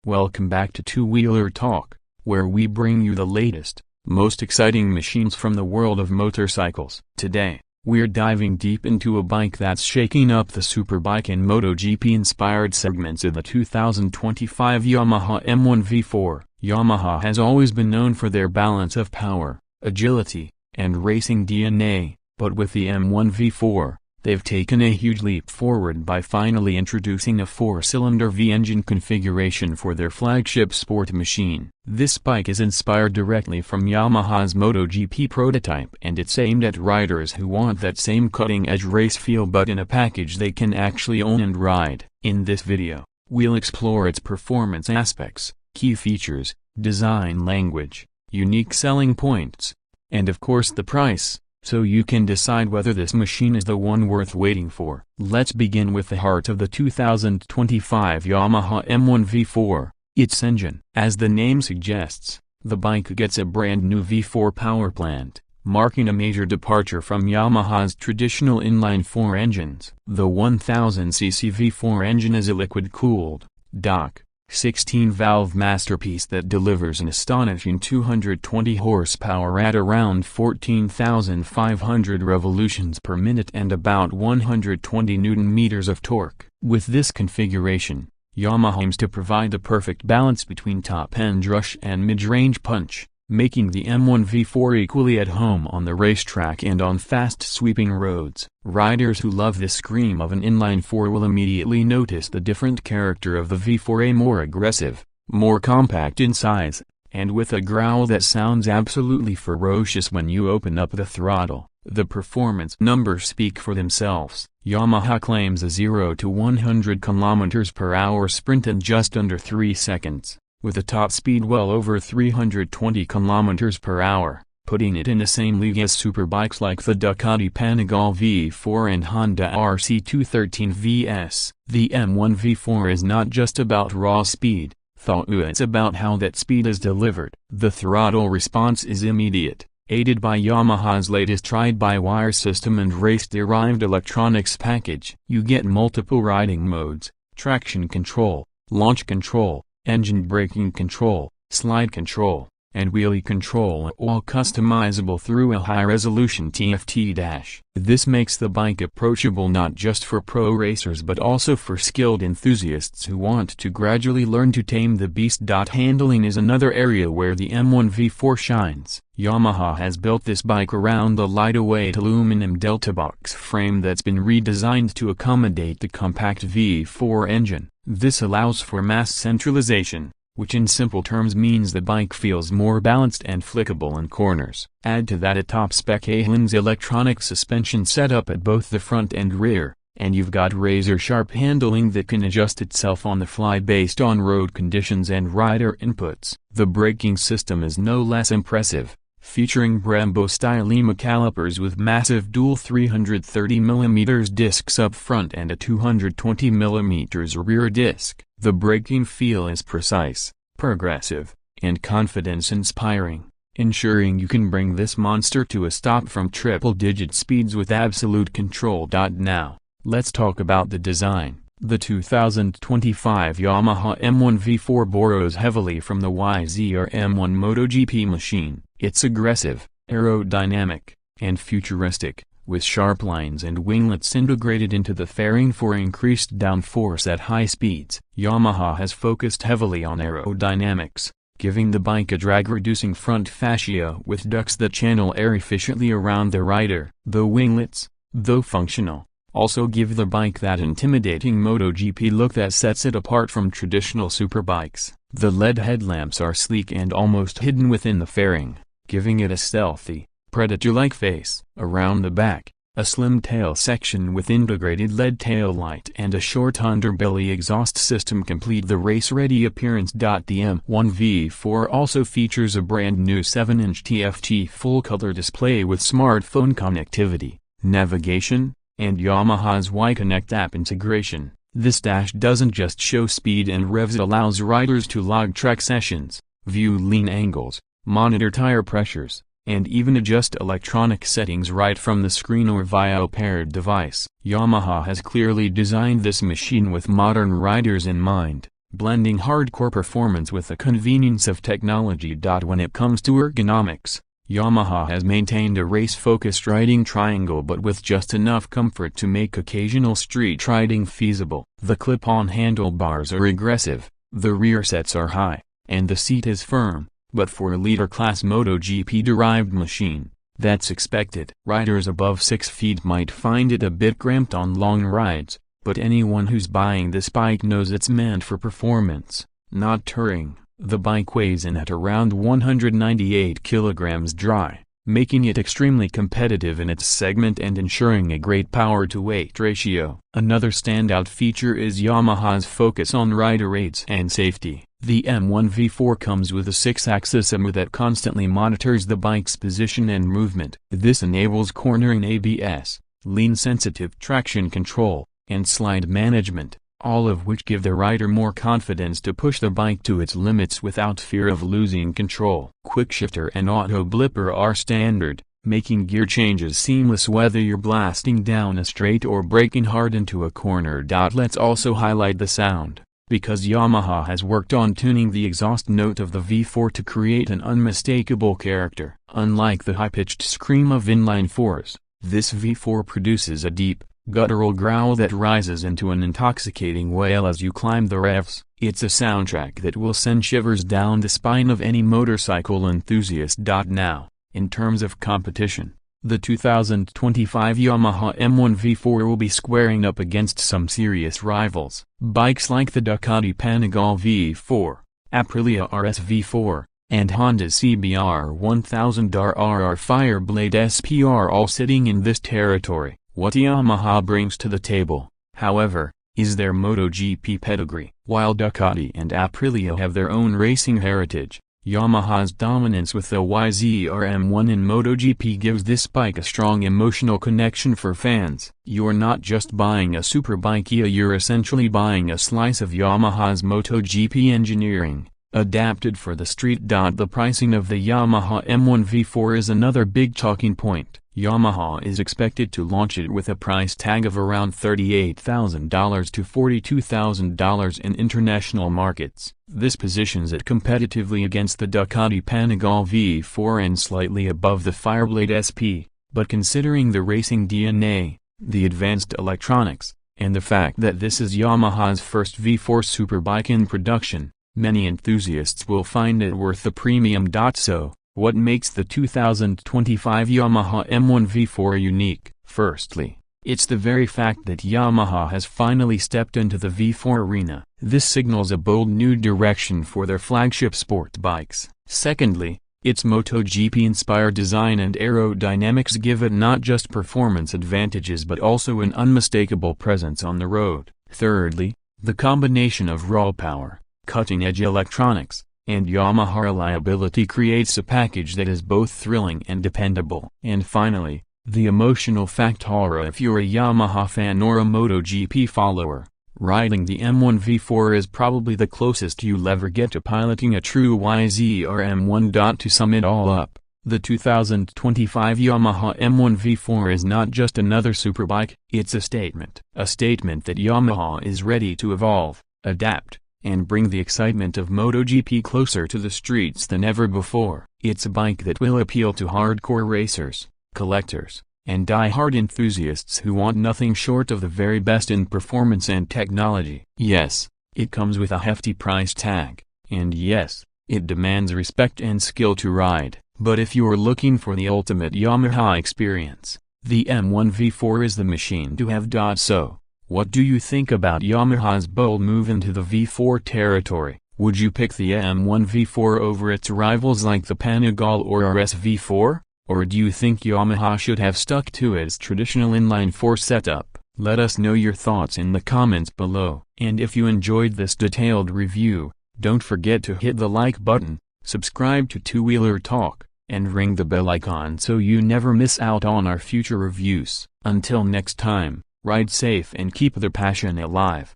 Welcome back to Two Wheeler Talk, where we bring you the latest, most exciting machines from the world of motorcycles. Today, we're diving deep into a bike that's shaking up the Superbike and MotoGP-inspired segments of the 2025 Yamaha M1 V4. Yamaha has always been known for their balance of power, agility, and racing DNA, but with the M1 V4, they've taken a huge leap forward by finally introducing a 4-cylinder V-engine configuration for their flagship sport machine. This bike is inspired directly from Yamaha's MotoGP prototype, and it's aimed at riders who want that same cutting-edge race feel but in a package they can actually own and ride. In this video, we'll explore its performance aspects, key features, design language, unique selling points, and of course the price, so you can decide whether this machine is the one worth waiting for. Let's begin with the heart of the 2025 Yamaha M1 V4, its engine. As the name suggests, the bike gets a brand new V4 power plant, marking a major departure from Yamaha's traditional inline-4 engines. The 1000cc V4 engine is a liquid-cooled, DOC, 16-valve masterpiece that delivers an astonishing 220 horsepower at around 14,500 revolutions per minute and about 120 Nm of torque. With this configuration, Yamaha aims to provide the perfect balance between top-end rush and mid-range punch, making the M1 V4 equally at home on the racetrack and on fast sweeping roads. Riders who love the scream of an inline-4 will immediately notice the different character of the V4A, more aggressive, more compact in size, and with a growl that sounds absolutely ferocious when you open up the throttle. The performance numbers speak for themselves. Yamaha claims a 0 to 100 km/h sprint in just under 3 seconds, with a top speed well over 320 km/h, putting it in the same league as superbikes like the Ducati V4 and Honda RC213 VS. The M1 V4 is not just about raw speed, though it's about how that speed is delivered. The throttle response is immediate, aided by Yamaha's latest ride-by-wire system and race-derived electronics package. You get multiple riding modes: traction control, launch control, engine braking control, slide control, and wheelie control, all customizable through a high-resolution TFT dash. This makes the bike approachable not just for pro racers but also for skilled enthusiasts who want to gradually learn to tame the beast. Handling is another area where the M1 V4 shines. Yamaha has built this bike around the lightweight aluminum delta box frame that's been redesigned to accommodate the compact V4 engine. This allows for mass centralization, which in simple terms means the bike feels more balanced and flickable in corners. Add to that a top-spec Ahlins electronic suspension setup at both the front and rear, and you've got razor-sharp handling that can adjust itself on the fly based on road conditions and rider inputs. The braking system is no less impressive, featuring Brembo-style EMA calipers with massive dual 330mm discs up front and a 220mm rear disc. The braking feel is precise, progressive, and confidence-inspiring, ensuring you can bring this monster to a stop from triple-digit speeds with absolute control. Now, let's talk about the design. The 2025 Yamaha M1 V4 borrows heavily from the YZR M1 MotoGP machine. It's aggressive, aerodynamic, and futuristic, with sharp lines and winglets integrated into the fairing for increased downforce at high speeds. Yamaha has focused heavily on aerodynamics, giving the bike a drag-reducing front fascia with ducts that channel air efficiently around the rider. The winglets, though functional, also give the bike that intimidating MotoGP look that sets it apart from traditional superbikes. The LED headlamps are sleek and almost hidden within the fairing, giving it a stealthy, predator-like face. Around the back, a slim tail section with integrated LED taillight and a short underbelly exhaust system complete the race-ready appearance. The M1 V4 also features a brand new 7-inch TFT full-color display with smartphone connectivity, navigation, and Yamaha's Y-Connect app integration. This dash doesn't just show speed and revs, it allows riders to log track sessions, view lean angles, monitor tire pressures, and even adjust electronic settings right from the screen or via a paired device. Yamaha has clearly designed this machine with modern riders in mind, blending hardcore performance with the convenience of technology. When it comes to ergonomics, Yamaha has maintained a race-focused riding triangle but with just enough comfort to make occasional street riding feasible. The clip-on handlebars are aggressive, the rear sets are high, and the seat is firm, but for a leader-class MotoGP-derived machine, that's expected. Riders above 6 feet might find it a bit cramped on long rides, but anyone who's buying this bike knows it's meant for performance, not touring. The bike weighs in at around 198 kilograms dry, making it extremely competitive in its segment and ensuring a great power-to-weight ratio. Another standout feature is Yamaha's focus on rider aids and safety. The M1 V4 comes with a 6-axis EMU that constantly monitors the bike's position and movement. This enables cornering ABS, lean-sensitive traction control, and slide management, all of which give the rider more confidence to push the bike to its limits without fear of losing control. Quickshifter and auto blipper are standard, making gear changes seamless whether you're blasting down a straight or braking hard into a corner. Let's also highlight the sound, because Yamaha has worked on tuning the exhaust note of the V4 to create an unmistakable character. Unlike the high-pitched scream of inline 4s, this V4 produces a deep, guttural growl that rises into an intoxicating wail as you climb the revs. It's a soundtrack that will send shivers down the spine of any motorcycle enthusiast. Now, in terms of competition, the 2025 Yamaha M1 V4 will be squaring up against some serious rivals. Bikes like the Ducati Panigale V4, Aprilia RS V4, and Honda's CBR 1000RR Fireblade SP are all sitting in this territory. What Yamaha brings to the table, however, is their MotoGP pedigree. While Ducati and Aprilia have their own racing heritage, Yamaha's dominance with the YZR M1 in MotoGP gives this bike a strong emotional connection for fans. You're not just buying a Superbike, you're essentially buying a slice of Yamaha's MotoGP engineering, adapted for the street. The pricing of the Yamaha M1 V4 is another big talking point. Yamaha is expected to launch it with a price tag of around $38,000 to $42,000 in international markets. This positions it competitively against the Ducati Panigale V4 and slightly above the Fireblade SP, but considering the racing DNA, the advanced electronics, and the fact that this is Yamaha's first V4 Superbike in production, many enthusiasts will find it worth the premium. So, what makes the 2025 Yamaha M1 V4 unique? Firstly, it's the very fact that Yamaha has finally stepped into the V4 arena. This signals a bold new direction for their flagship sport bikes. Secondly, its MotoGP-inspired design and aerodynamics give it not just performance advantages but also an unmistakable presence on the road. Thirdly, the combination of raw power, cutting-edge electronics, and Yamaha reliability creates a package that is both thrilling and dependable. And finally, the emotional factor. If you're a Yamaha fan or a MotoGP follower, riding the M1 V4 is probably the closest you'll ever get to piloting a true YZR M1. To sum it all up, the 2025 Yamaha M1 V4 is not just another superbike, it's a statement. A statement that Yamaha is ready to evolve, adapt, and bring the excitement of MotoGP closer to the streets than ever before. It's a bike that will appeal to hardcore racers, collectors, and die-hard enthusiasts who want nothing short of the very best in performance and technology. Yes, it comes with a hefty price tag, and yes, it demands respect and skill to ride, but if you're looking for the ultimate Yamaha experience, the M1 V4 is the machine to have. So, what do you think about Yamaha's bold move into the V4 territory? Would you pick the M1 V4 over its rivals like the Panigale or RS V4? Or do you think Yamaha should have stuck to its traditional inline 4 setup? Let us know your thoughts in the comments below. And if you enjoyed this detailed review, don't forget to hit the like button, subscribe to Two Wheeler Talk, and ring the bell icon so you never miss out on our future reviews. Until next time, ride safe and keep the passion alive.